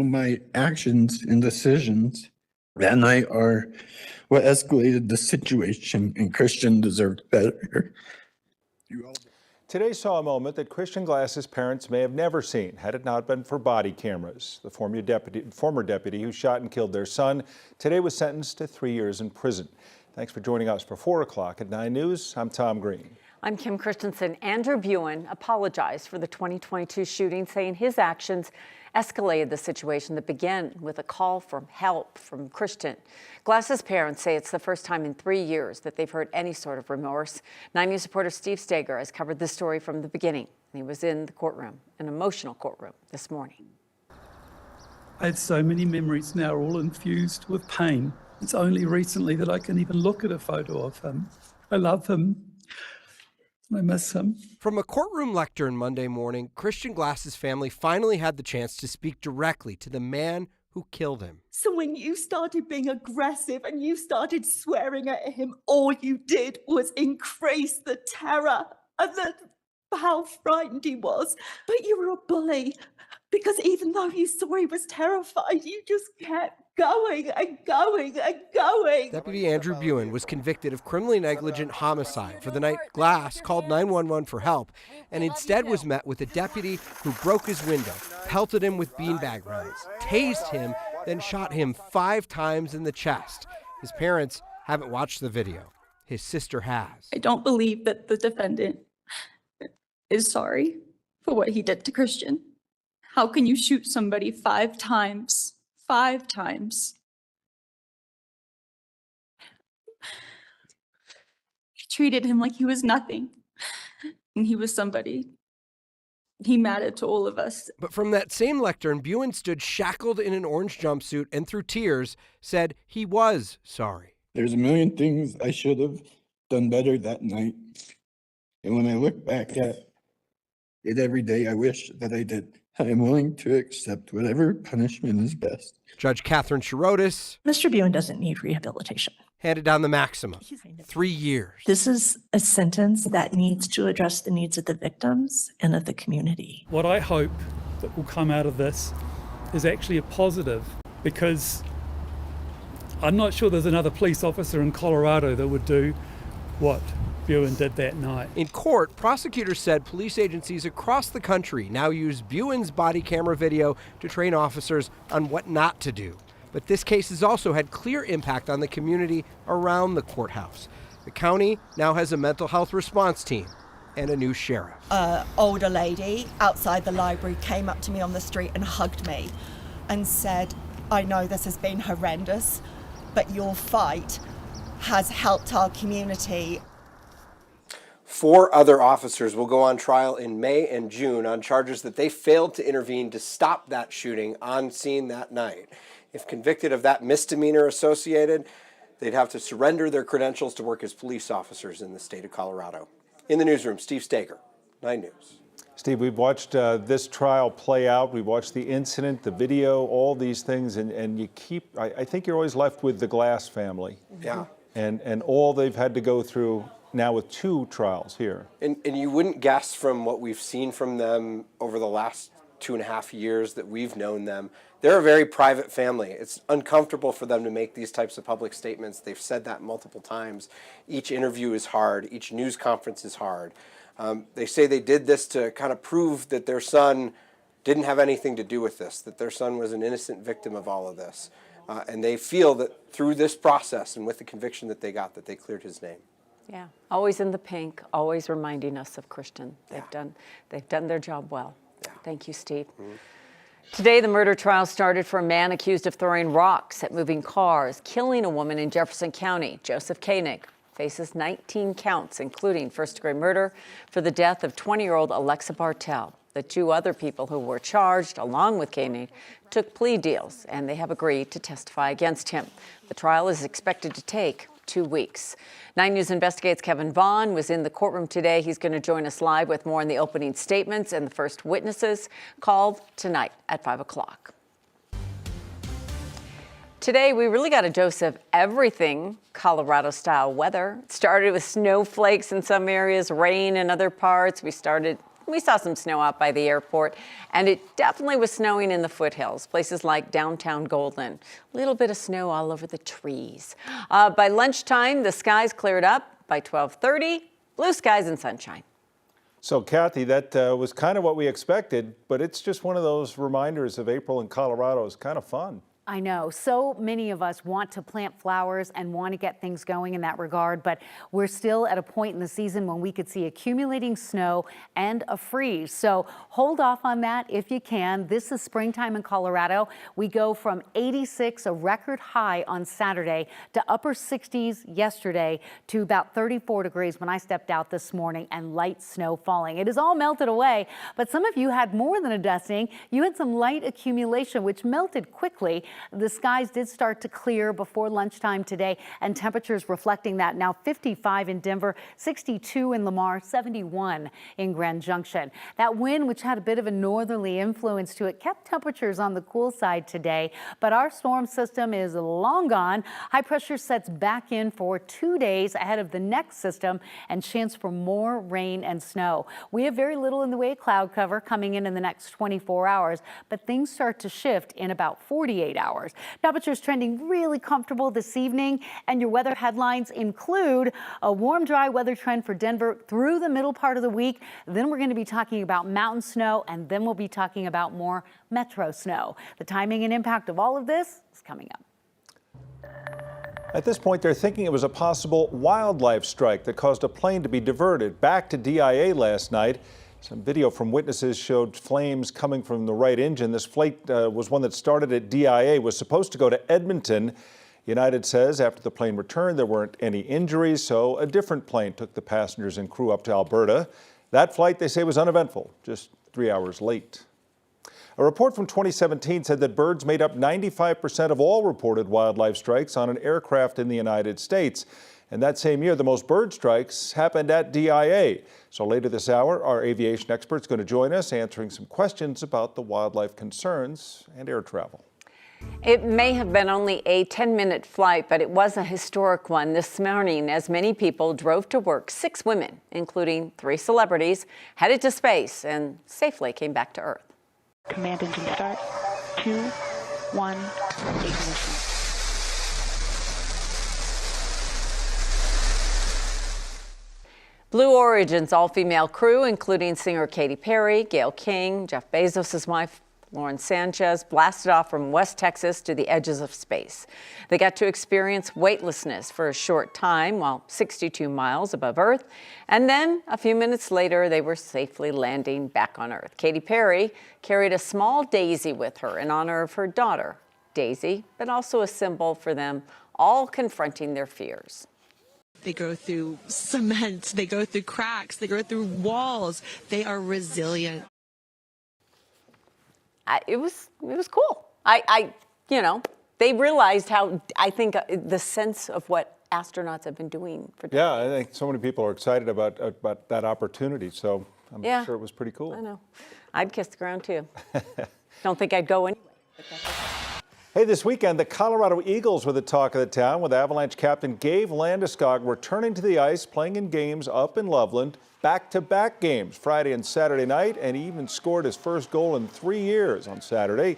My actions and decisions that night are what escalated the situation, and Christian deserved better. Today saw a moment that Christian Glass's parents may have never seen had it not been for body cameras. The former deputy who shot and killed their son today was sentenced to 3 years in prison. Thanks for joining us for 4 o'clock at 9 News. I'm Tom Green. I'm Kim Christensen. Andrew Buan apologized for the 2022 shooting, saying his actions escalated the situation that began with a call for help from Christian. Glass's parents say it's the first time in 3 years that they've heard any sort of remorse. 9 News reporter Steve Steger has covered this story from the beginning. He was in the courtroom, an emotional courtroom, this morning. I had so many memories now, all infused with pain. It's only recently that I can even look at a photo of him. I love him. I miss him. From a courtroom lectern Monday morning, Christian Glass's family finally had the chance to speak directly to the man who killed him. So when you started being aggressive and you started swearing at him, all you did was increase the terror and how frightened he was. But you were a bully, because even though you saw he was terrified, you just kept going and going and going. Deputy Andrew Buan was convicted of criminally negligent homicide for the night Glass called 911 for help and instead was met with a deputy who broke his window, pelted him with beanbag rounds, tased him, then shot him 5 times in the chest. His parents haven't watched the video. His sister has. I don't believe that the defendant is sorry for what he did to Christian. How can you shoot somebody 5 times? 5 times. He treated him like he was nothing, and he was somebody. He mattered to all of us. But from that same lectern, Buan stood shackled in an orange jumpsuit and through tears said he was sorry. There's a million things I should have done better that night. And when I look back at it every day, I wish that I did. I am willing to accept whatever punishment is best. Judge Catherine Shirotis, Mr. Buan doesn't need rehabilitation. handed down the maximum, 3 years. This is a sentence that needs to address the needs of the victims and of the community. What I hope that will come out of this is actually a positive, because I'm not sure there's another police officer in Colorado that would do what Buan did that night. In court, prosecutors said police agencies across the country now use Buan's body camera video to train officers on what not to do. But this case has also had clear impact on the community around the courthouse. The county now has a mental health response team and a new sheriff. An older lady outside the library came up to me on the street and hugged me and said, "I know this has been horrendous, but your fight has helped our community." 4 other officers will go on trial in May and June on charges that they failed to intervene to stop that shooting on scene that night. If convicted of that misdemeanor associated, they'd have to surrender their credentials to work as police officers in the state of Colorado. In the newsroom, Steve Steger, 9 News. Steve, we've watched this trial play out. We've watched the incident, the video, all these things, and you keep, I think you're always left with the Glass family. Yeah. And all they've had to go through now with 2 trials here. And you wouldn't guess from what we've seen from them over the last 2.5 years that we've known them. They're a very private family. It's uncomfortable for them to make these types of public statements. They've said that multiple times. Each interview is hard. Each news conference is hard. They say they did this to kind of prove that their son didn't have anything to do with this, that their son was an innocent victim of all of this. And they feel that through this process and with the conviction that they got, that they cleared his name. Yeah, always in the pink, always reminding us of Christian. They've done their job well. Yeah. Thank you, Steve. Mm-hmm. Today, the murder trial started for a man accused of throwing rocks at moving cars, killing a woman in Jefferson County. Joseph Koenig faces 19 counts, including first-degree murder for the death of 20-year-old Alexa Bartell. The 2 other people who were charged, along with Koenig, took plea deals, and they have agreed to testify against him. The trial is expected to take 2 weeks. 9 News Investigates' Kevin Buan was in the courtroom today. He's going to join us live with more on the opening statements and the first witnesses called tonight at 5 o'clock. Today, we really got a dose of everything Colorado-style weather. It started with snowflakes in some areas, rain in other parts. We started We saw some snow out by the airport, and it definitely was snowing in the foothills, places like downtown Golden. A little bit of snow all over the trees. By lunchtime, the skies cleared up. By 12:30, blue skies and sunshine. So, Kathy, that was kind of what we expected, but it's just one of those reminders of April in Colorado is kind of fun. I know. So many of us want to plant flowers and want to get things going in that regard, but we're still at a point in the season when we could see accumulating snow and a freeze. So hold off on that if you can. This is springtime in Colorado. We go from 86, a record high on Saturday, to upper 60s yesterday, to about 34 degrees when I stepped out this morning, and light snow falling. It has all melted away, but some of you had more than a dusting. You had some light accumulation, which melted quickly. The skies did start to clear before lunchtime today, and temperatures reflecting that. Now 55 in Denver, 62 in Lamar, 71 in Grand Junction. That wind, which had a bit of a northerly influence to it, kept temperatures on the cool side today, but our storm system is long gone. High pressure sets back in for 2 days ahead of the next system, and chance for more rain and snow. We have very little in the way of cloud cover coming in the next 24 hours, but things start to shift in about 48 hours. Temperatures trending really comfortable this evening, and your weather headlines include a warm, dry weather trend for Denver through the middle part of the week. Then we're going to be talking about mountain snow, and then we'll be talking about more metro snow. The timing and impact of all of this is coming up. At this point, they're thinking it was a possible wildlife strike that caused a plane to be diverted back to DIA last night. Some video from witnesses showed flames coming from the right engine. This flight was one that started at DIA, was supposed to go to Edmonton. United says after the plane returned, there weren't any injuries, so a different plane took the passengers and crew up to Alberta. That flight, they say, was uneventful, just 3 hours late. A report from 2017 said that birds made up 95% of all reported wildlife strikes on an aircraft in the United States. And that same year, the most bird strikes happened at DIA. So later this hour, our aviation expert's going to join us answering some questions about the wildlife concerns and air travel. It may have been only a 10-minute flight, but it was a historic one this morning as many people drove to work. 6 women, including 3 celebrities, headed to space and safely came back to Earth. Command engine start. 2, 1, ignition. Blue Origin's all-female crew, including singer Katy Perry, Gayle King, Jeff Bezos' wife, Lauren Sanchez, blasted off from West Texas to the edges of space. They got to experience weightlessness for a short time while 62 miles above Earth. And then a few minutes later, they were safely landing back on Earth. Katy Perry carried a small daisy with her in honor of her daughter, Daisy, but also a symbol for them all confronting their fears. They go through cement, they go through cracks, they go through walls. They are resilient. It was cool. They realized how, I think, the sense of what astronauts have been doing for decades. Yeah, I think so many people are excited about that opportunity, so I'm sure it was pretty cool. I know. I'd kiss the ground too. Don't think I'd go anyway. Hey, this weekend, the Colorado Eagles were the talk of the town, with Avalanche captain Gabe Landeskog returning to the ice, playing in games up in Loveland, back-to-back games Friday and Saturday night, and he even scored his first goal in 3 years on Saturday.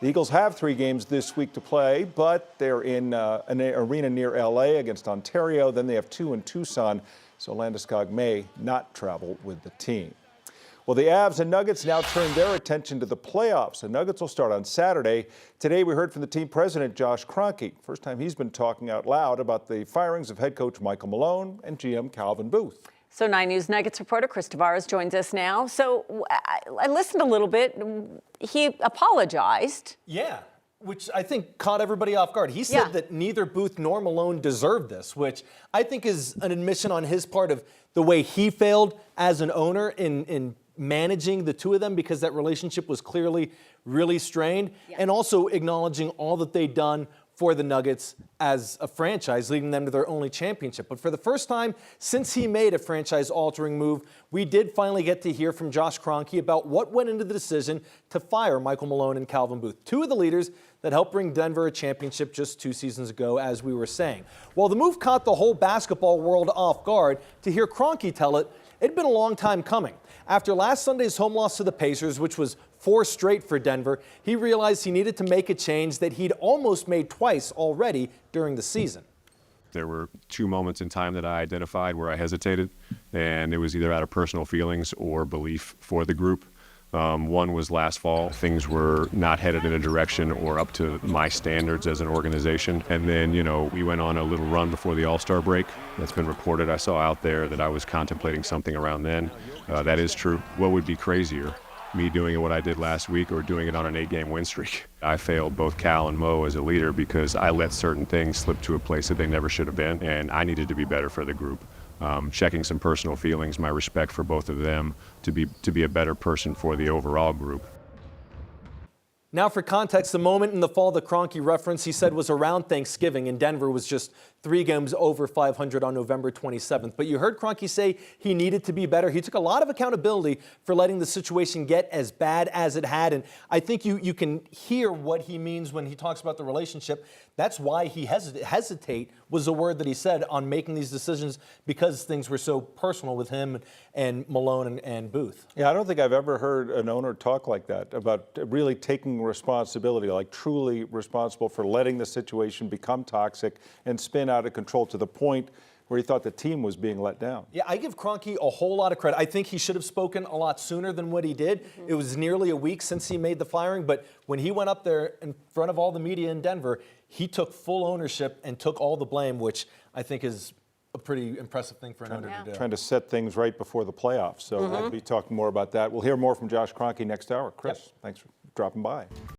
The Eagles have 3 games this week to play, but they're in an arena near LA against Ontario. Then they have 2 in Tucson, so Landeskog may not travel with the team. Well, the Avs and Nuggets now turn their attention to the playoffs. The Nuggets will start on Saturday. Today, we heard from the team president, Josh Kroenke. First time he's been talking out loud about the firings of head coach Michael Malone and GM Calvin Booth. So 9 News Nuggets reporter Chris Tavares joins us now. So I listened a little bit. He apologized. Yeah, which I think caught everybody off guard. He said that neither Booth nor Malone deserved this, which I think is an admission on his part of the way he failed as an owner in managing the two of them, because that relationship was clearly really strained, and also acknowledging all that they'd done for the Nuggets as a franchise, leading them to their only championship. But for the first time since he made a franchise-altering move, we did finally get to hear from Josh Kroenke about what went into the decision to fire Michael Malone and Calvin Booth, 2 of the leaders that helped bring Denver a championship just 2 seasons ago, as we were saying. Well, the move caught the whole basketball world off guard. To hear Kroenke tell it, It'd been a long time coming. After last Sunday's home loss to the Pacers, which was 4 straight for Denver, he realized he needed to make a change that he'd almost made twice already during the season. There were 2 moments in time that I identified where I hesitated, and it was either out of personal feelings or belief for the group. One was last fall. Things were not headed in a direction or up to my standards as an organization. And then, we went on a little run before the All-Star break. That's been reported. I saw out there that I was contemplating something around then. That is true. What would be crazier? Me doing what I did last week or doing it on an 8-game win streak. I failed both Cal and Mo as a leader because I let certain things slip to a place that they never should have been, and I needed to be better for the group. Checking some personal feelings, my respect for both of them, to be a better person for the overall group. Now for context, the moment in the fall that Kroenke referenced, he said, was around Thanksgiving, and Denver was just 3 games over 500 on November 27th. But you heard Kroenke say he needed to be better. He took a lot of accountability for letting the situation get as bad as it had. And I think you can hear what he means when he talks about the relationship. That's why he hesitate was the word that he said on making these decisions, because things were so personal with him and Malone and Booth. Yeah, I don't think I've ever heard an owner talk like that, about really taking responsibility, like truly responsible for letting the situation become toxic and spin out of control to the point where he thought the team was being let down. Yeah, I give Kroenke a whole lot of credit. I think he should have spoken a lot sooner than what he did. It was nearly a week since he made the firing, but when he went up there in front of all the media in Denver, he took full ownership and took all the blame, which I think is a pretty impressive thing for an owner to do. Trying to set things right before the playoffs. So we'll be talking more about that. We'll hear more from Josh Kroenke next hour. Chris, thanks for dropping by.